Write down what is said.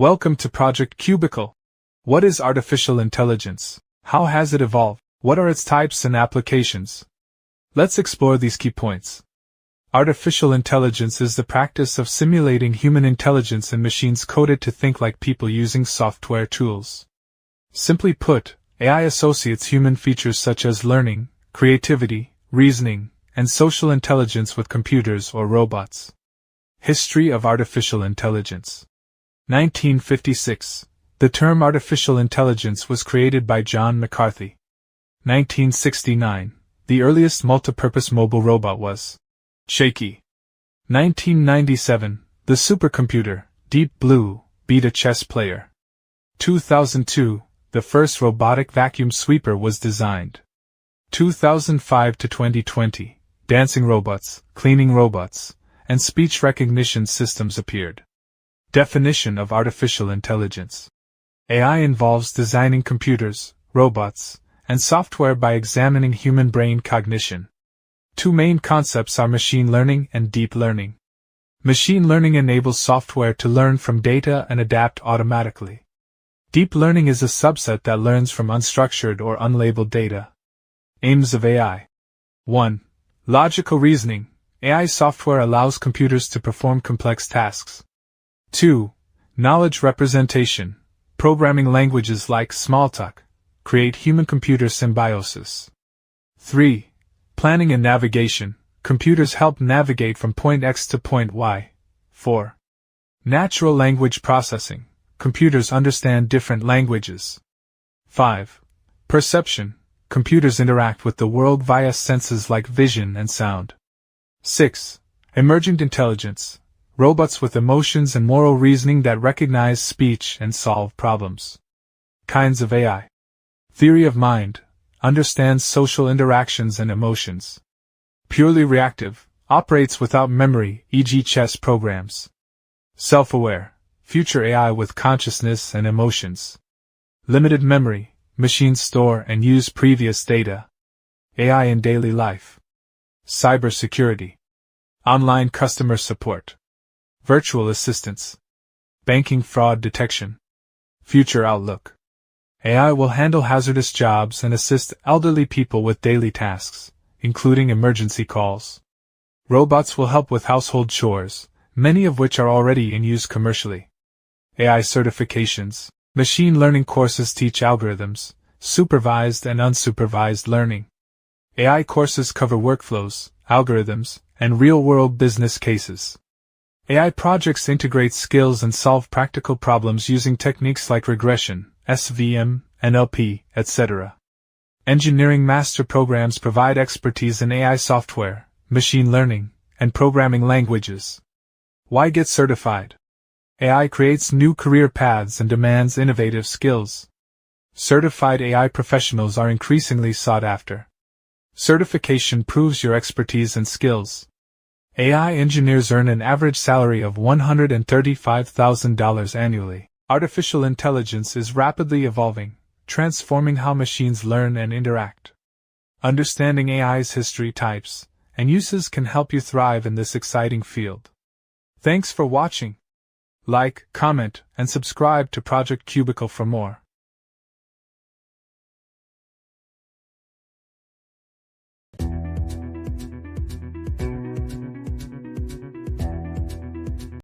Welcome to Projectcubicle. What is artificial intelligence? How has it evolved? What are its types and applications? Let's explore these key points. Artificial intelligence is the practice of simulating human intelligence in machines coded to think like people using software tools. Simply put, AI associates human features such as learning, creativity, reasoning, and social intelligence with computers or robots. History of artificial intelligence. 1956. The term artificial intelligence was created by John McCarthy. 1969. The earliest multipurpose mobile robot was Shaky. 1997. The supercomputer, Deep Blue, beat a chess player. 2002. The first robotic vacuum sweeper was designed. 2005 to 2020. Dancing robots, cleaning robots, and speech recognition systems appeared. Definition of artificial intelligence. AI involves designing computers, robots, and software by examining human brain cognition. Two main concepts are machine learning and deep learning. Machine learning enables software to learn from data and adapt automatically. Deep learning is a subset that learns from unstructured or unlabeled data. Aims of AI. 1. Logical reasoning. AI software allows computers to perform complex tasks. 2. Knowledge representation. Programming languages like Smalltalk create human-computer symbiosis. 3. Planning and navigation. Computers help navigate from point X to point Y. 4. Natural language processing. Computers understand different languages. 5. Perception. Computers interact with the world via senses like vision and sound. 6. Emergent intelligence. Robots with emotions and moral reasoning that recognize speech and solve problems. Kinds of AI. Theory of mind. Understands social interactions and emotions. Purely reactive. Operates without memory, e.g. chess programs. Self-aware. Future AI with consciousness and emotions. Limited memory. Machines store and use previous data. AI in daily life. Cybersecurity. Online customer support. Virtual assistants. Banking fraud detection. Future outlook. AI will handle hazardous jobs and assist elderly people with daily tasks, including emergency calls. Robots will help with household chores, many of which are already in use commercially. AI certifications. Machine learning courses teach algorithms, supervised and unsupervised learning. AI courses cover workflows, algorithms, and real-world business cases. AI projects integrate skills and solve practical problems using techniques like regression, SVM, NLP, etc. Engineering master programs provide expertise in AI software, machine learning, and programming languages. Why get certified? AI creates new career paths and demands innovative skills. Certified AI professionals are increasingly sought after. Certification proves your expertise and skills. AI engineers earn an average salary of $135,000 annually. Artificial intelligence is rapidly evolving, transforming how machines learn and interact. Understanding AI's history, types, and uses can help you thrive in this exciting field. Thanks for watching. Like, comment, and subscribe to Projectcubicle for more.